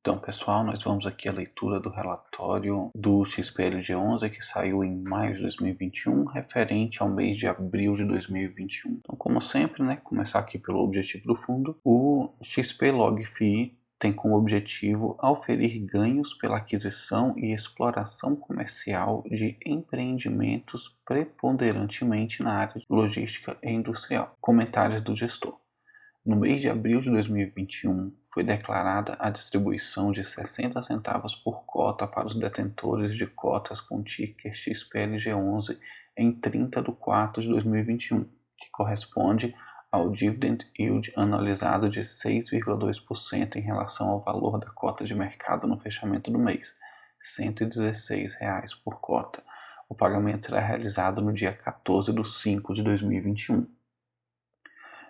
Então, pessoal, nós vamos aqui à leitura do relatório do XPLG11 que saiu em maio de 2021, referente ao mês de abril de 2021. Então, como sempre, começar aqui pelo objetivo do fundo. O XP-Log-FI tem como objetivo auferir ganhos pela aquisição e exploração comercial de empreendimentos preponderantemente na área de logística e industrial. Comentários do gestor. No mês de abril de 2021, foi declarada a distribuição de 60 centavos por cota para os detentores de cotas com ticker XPLG11 em 30 de 4 de 2021, que corresponde ao dividend yield anualizado de 6,2% em relação ao valor da cota de mercado no fechamento do mês, R$ 116 por cota. O pagamento será realizado no dia 14 de 5 de 2021.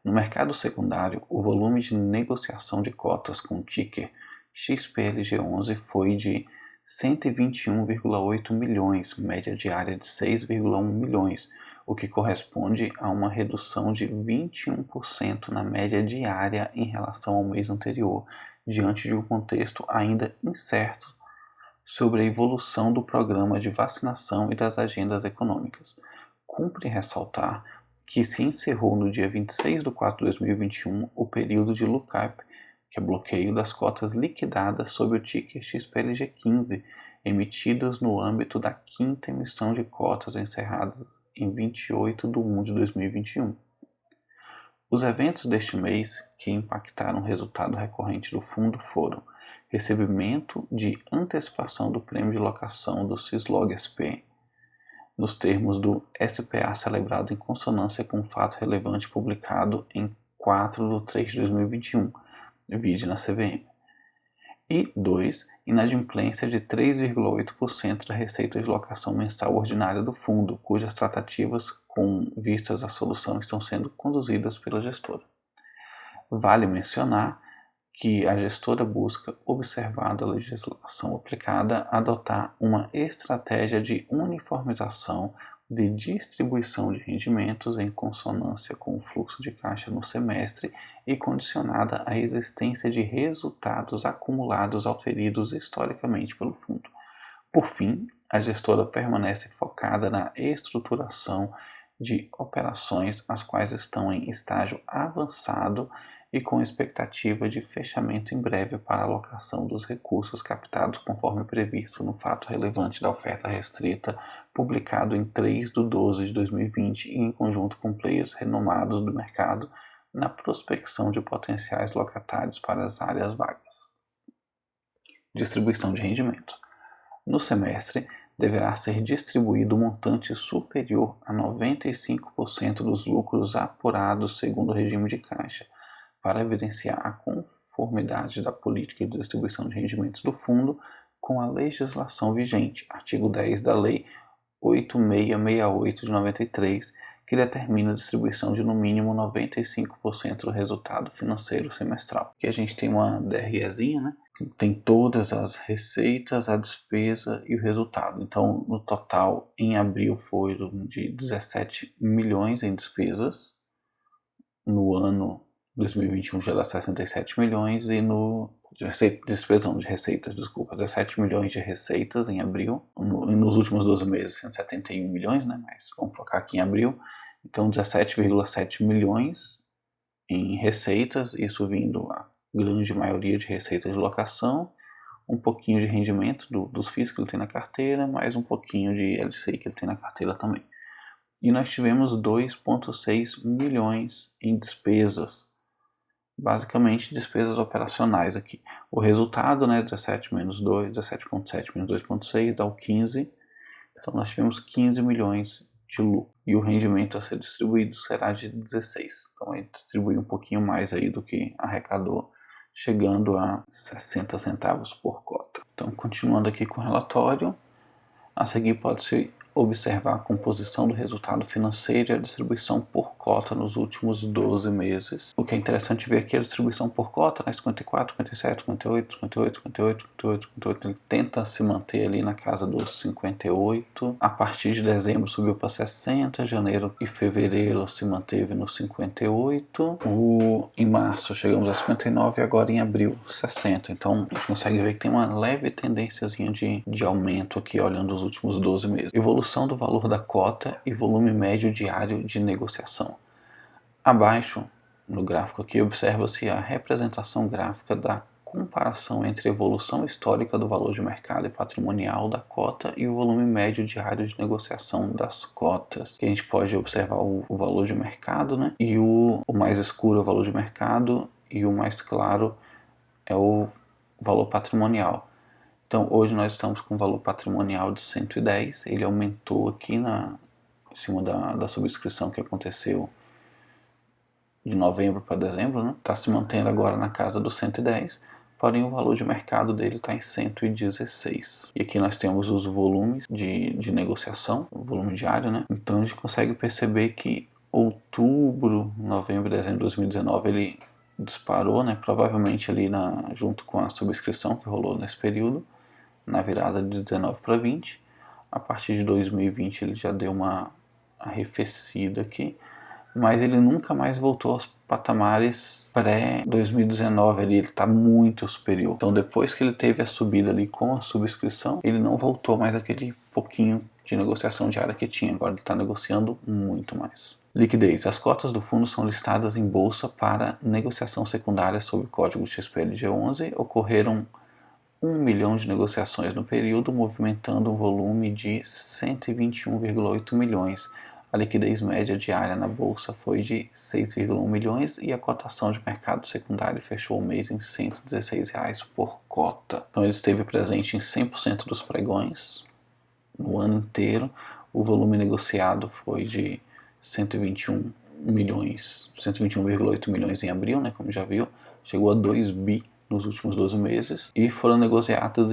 No mercado secundário, o volume de negociação de cotas com ticker XPLG11 foi de 121,8 milhões, média diária de 6,1 milhões, o que corresponde a uma redução de 21% na média diária em relação ao mês anterior, diante de um contexto ainda incerto sobre a evolução do programa de vacinação e das agendas econômicas. Cumpre ressaltar que se encerrou no dia 26 de 4 de 2021 o período de lookup, que é bloqueio das cotas liquidadas sob o ticker XPLG15, emitidas no âmbito da quinta emissão de cotas encerradas em 28 de 1 de 2021. Os eventos deste mês que impactaram o resultado recorrente do fundo foram recebimento de antecipação do prêmio de locação do SISLOG-SP, nos termos do SPA celebrado em consonância com o fato relevante publicado em 4 de 3 de 2021, vide na CVM. E 2. Inadimplência de 3,8% da receita de locação mensal ordinária do fundo, cujas tratativas com vistas à solução estão sendo conduzidas pela gestora. Vale mencionar que a gestora busca, observada a legislação aplicada, adotar uma estratégia de uniformização de distribuição de rendimentos em consonância com o fluxo de caixa no semestre e condicionada à existência de resultados acumulados auferidos historicamente pelo fundo. Por fim, a gestora permanece focada na estruturação de operações as quais estão em estágio avançado e com expectativa de fechamento em breve para a alocação dos recursos captados conforme previsto no fato relevante da oferta restrita, publicado em 3 de 12 de 2020 e em conjunto com players renomados do mercado na prospecção de potenciais locatários para as áreas vagas. Distribuição de rendimento. No semestre, deverá ser distribuído um montante superior a 95% dos lucros apurados segundo o regime de caixa, para evidenciar a conformidade da política de distribuição de rendimentos do fundo com a legislação vigente, artigo 10 da Lei 8668 de 93, que determina a distribuição de no mínimo 95% do resultado financeiro semestral. Aqui a gente tem uma DREzinha, que tem todas as receitas, a despesa e o resultado. Então, no total, em abril foram de 17 milhões em despesas, no ano 2021 já dá 67 milhões e de receitas, 17 milhões de receitas em abril, nos últimos 12 meses 171 milhões, mas vamos focar aqui em abril, então 17,7 milhões em receitas, isso vindo a grande maioria de receitas de locação, um pouquinho de rendimento dos FIIs que ele tem na carteira, mais um pouquinho de LCI que ele tem na carteira também. E nós tivemos 2,6 milhões em despesas, basicamente despesas operacionais aqui. O resultado, 17 menos 2, 17,7 menos 2,6 dá o 15. Então nós tivemos 15 milhões de lucro. E o rendimento a ser distribuído será de 16. Então ele distribuiu um pouquinho mais aí do que arrecadou, chegando a 60 centavos por cota. Então, continuando aqui com o relatório, a seguir pode-se observar a composição do resultado financeiro e a distribuição por cota nos últimos 12 meses. O que é interessante ver aqui é a distribuição por cota, 54, 57, 58, 58, 58. 58, ele tenta se manter ali na casa dos 58. A partir de dezembro subiu para 60, janeiro e fevereiro se manteve nos 58. Em março chegamos a 59 e agora em abril 60. Então a gente consegue ver que tem uma leve tendênciazinha de aumento aqui olhando os últimos 12 meses. Evolução do valor da cota e volume médio diário de negociação. Abaixo, no gráfico aqui, observa-se a representação gráfica da comparação entre a evolução histórica do valor de mercado e patrimonial da cota e o volume médio diário de negociação das cotas. Aqui a gente pode observar o valor de mercado, né? E o mais escuro é o valor de mercado e o mais claro é o valor patrimonial. Então hoje nós estamos com um valor patrimonial de 110, ele aumentou aqui em cima da subscrição que aconteceu de novembro para dezembro, né? Está se mantendo agora na casa dos 110, porém o valor de mercado dele está em 116. E aqui nós temos os volumes de negociação, o volume diário, né? Então a gente consegue perceber que outubro, novembro e dezembro de 2019 ele disparou, né? Provavelmente ali junto com a subscrição que rolou nesse período, na virada de 19 para 20. A partir de 2020 ele já deu uma arrefecida aqui, mas ele nunca mais voltou aos patamares pré-2019 ali, ele está muito superior. Então depois que ele teve a subida ali com a subscrição, ele não voltou mais aquele pouquinho de negociação diária que tinha, agora ele está negociando muito mais. Liquidez. As cotas do fundo são listadas em bolsa para negociação secundária sob o código XPLG11, ocorreram 1 milhão de negociações no período, movimentando um volume de 121,8 milhões. A liquidez média diária na bolsa foi de 6,1 milhões e a cotação de mercado secundário fechou o mês em R$ 116 por cota. Então ele esteve presente em 100% dos pregões no ano inteiro. O volume negociado foi de 121 milhões, 121,8 milhões em abril, né, como já viu, chegou a 2 bi nos últimos 12 meses e foram negociadas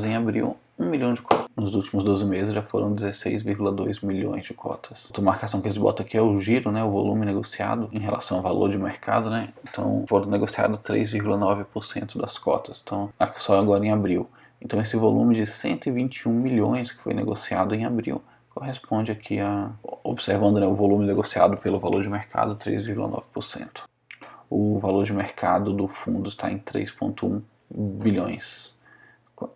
em abril 1 milhão de cotas. Nos últimos 12 meses já foram 16,2 milhões de cotas. Outra marcação que eles botam aqui é o giro, né, o volume negociado em relação ao valor de mercado, né? Então foram negociados 3,9% das cotas. Então, só agora em abril. Então esse volume de 121 milhões que foi negociado em abril corresponde aqui observando, né, o volume negociado pelo valor de mercado, 3,9%. O valor de mercado do fundo está em 3,1 bilhões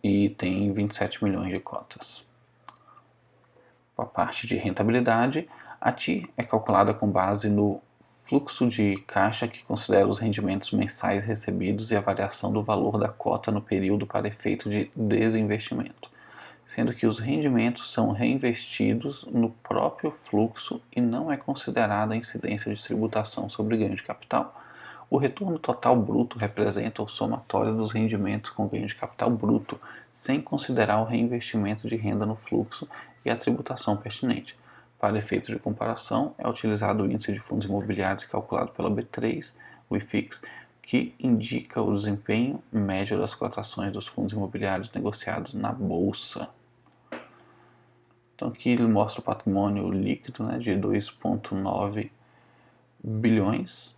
e tem 27 milhões de cotas. A parte de rentabilidade, a TI é calculada com base no fluxo de caixa que considera os rendimentos mensais recebidos e a variação do valor da cota no período para efeito de desinvestimento, sendo que os rendimentos são reinvestidos no próprio fluxo e não é considerada a incidência de tributação sobre ganho de capital. O retorno total bruto representa o somatório dos rendimentos com ganho de capital bruto, sem considerar o reinvestimento de renda no fluxo e a tributação pertinente. Para efeitos de comparação, é utilizado o índice de fundos imobiliários calculado pela B3, o IFIX, que indica o desempenho médio das cotações dos fundos imobiliários negociados na bolsa. Então aqui ele mostra o patrimônio líquido, né, de 2,9 bilhões.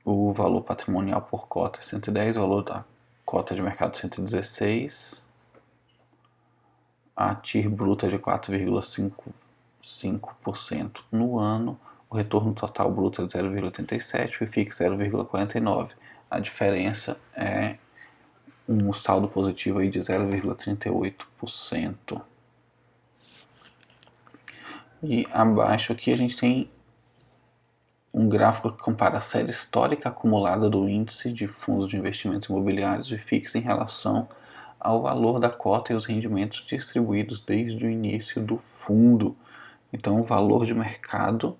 O valor patrimonial por cota é 110, o valor da cota de mercado 116. A TIR bruta é de 4,55% no ano. O retorno total bruto é de 0,87, o IFIX 0,49. A diferença é um saldo positivo aí de 0,38%. E abaixo aqui a gente tem um gráfico que compara a série histórica acumulada do índice de fundos de investimentos imobiliários IFIX em relação ao valor da cota e os rendimentos distribuídos desde o início do fundo. Então o valor de mercado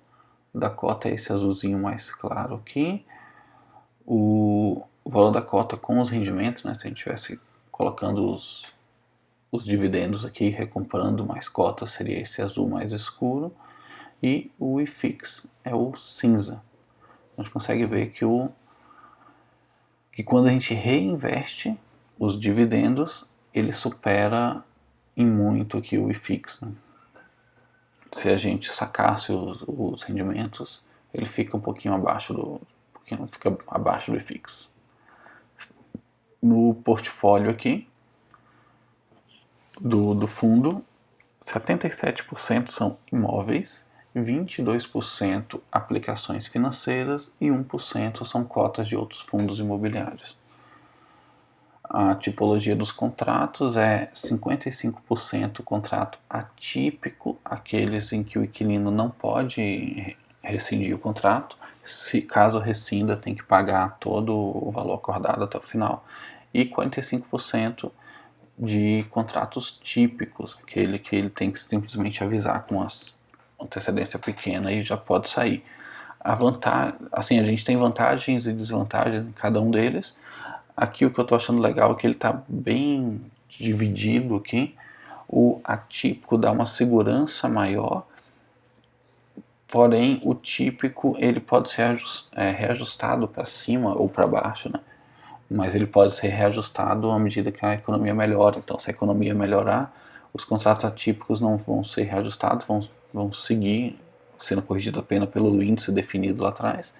da cota é esse azulzinho mais claro aqui. O valor da cota com os rendimentos, né, se a gente estivesse colocando os dividendos aqui, recomprando mais cotas, seria esse azul mais escuro. E o IFIX é o cinza. A gente consegue ver que quando a gente reinveste os dividendos, ele supera em muito aqui o IFIX, né? Se a gente sacasse os rendimentos, ele fica um pouquinho abaixo do IFIX. no portfólio aqui do fundo, 77% são imóveis, 22% aplicações financeiras e 1% são cotas de outros fundos imobiliários. A tipologia dos contratos é 55% contrato atípico, aqueles em que o inquilino não pode rescindir o contrato. Se caso rescinda, tem que pagar todo o valor acordado até o final. E 45% de contratos típicos, aquele que ele tem que simplesmente avisar com antecedência pequena e já pode sair. Assim, a gente tem vantagens e desvantagens em cada um deles. Aqui o que eu estou achando legal é que ele está bem dividido aqui. O atípico dá uma segurança maior, porém o típico ele pode ser reajustado para cima ou para baixo, né? Mas ele pode ser reajustado à medida que a economia melhora. Então, se a economia melhorar, os contratos atípicos não vão ser reajustados, vão seguir sendo corrigidos apenas pelo índice definido lá atrás.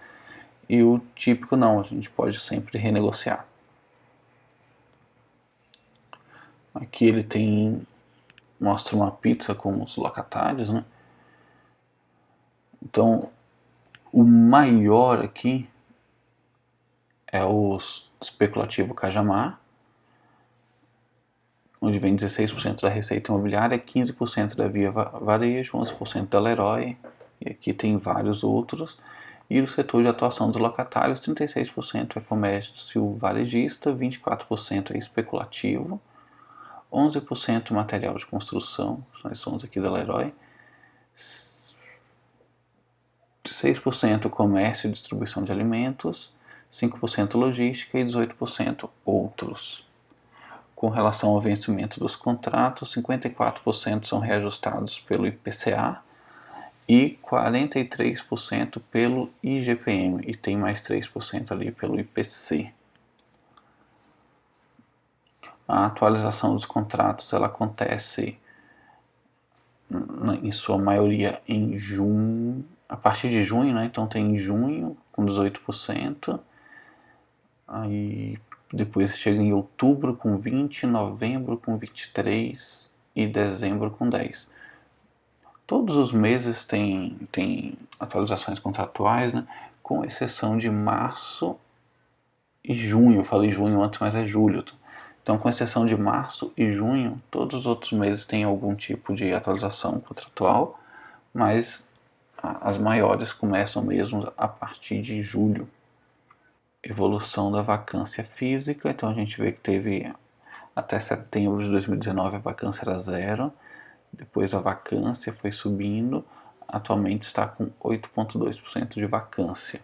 E o típico não, a gente pode sempre renegociar. Aqui ele mostra uma pizza com os locatários, né? Então, o maior aqui é o especulativo Cajamar, onde vem 16% da receita imobiliária, 15% da Via Varejo, 11% da Leroy, e aqui tem vários outros. E o setor de atuação dos locatários, 36% é comércio varejista, 24% é especulativo, 11% material de construção, nós somos aqui da Leroy, 6% comércio e distribuição de alimentos, 5% logística e 18% outros. Com relação ao vencimento dos contratos, 54% são reajustados pelo IPCA e 43% pelo IGPM, e tem mais 3% ali pelo IPC. A atualização dos contratos ela acontece em sua maioria em junho, a partir de junho, né? Então tem junho com 18%, aí depois chega em outubro com 20%, novembro com 23% e dezembro com 10%. Todos os meses tem atualizações contratuais, né? Com exceção de março e junho. Eu falei junho antes, mas é julho. Então, com exceção de março e junho, todos os outros meses têm algum tipo de atualização contratual, mas as maiores começam mesmo a partir de julho. Evolução da vacância física, então a gente vê que teve até setembro de 2019 a vacância era 0, depois a vacância foi subindo, atualmente está com 8,2% de vacância.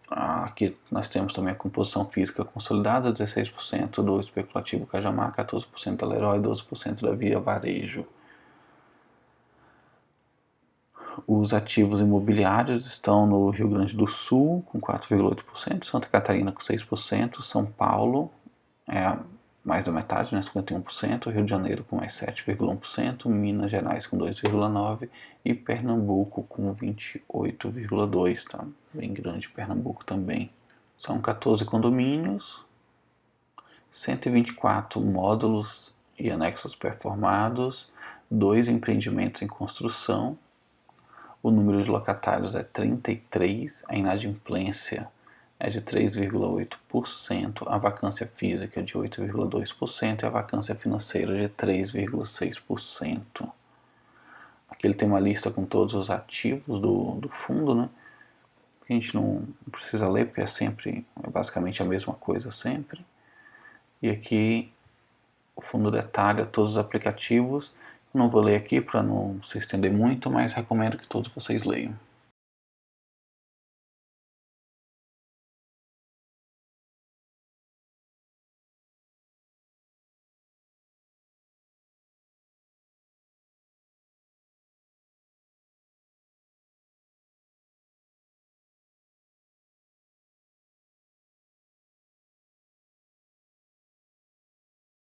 Aqui nós temos também a composição física consolidada, 16% do especulativo Cajamar, 14% da Leroy, 12% da Via Varejo. Os ativos imobiliários estão no Rio Grande do Sul com 4,8%, Santa Catarina com 6%, São Paulo é mais da metade, né, 51%, Rio de Janeiro com mais 7,1%, Minas Gerais com 2,9% e Pernambuco com 28,2%, tá? Bem grande Pernambuco também. São 14 condomínios, 124 módulos e anexos performados, 2 empreendimentos em construção, o número de locatários é 33, a inadimplência é de 3,8%, a vacância física de 8,2% e a vacância financeira de 3,6%. Aqui ele tem uma lista com todos os ativos do fundo, né? A gente não precisa ler porque é basicamente a mesma coisa sempre. E aqui o fundo detalha todos os aplicativos. Não vou ler aqui para não se estender muito, mas recomendo que todos vocês leiam.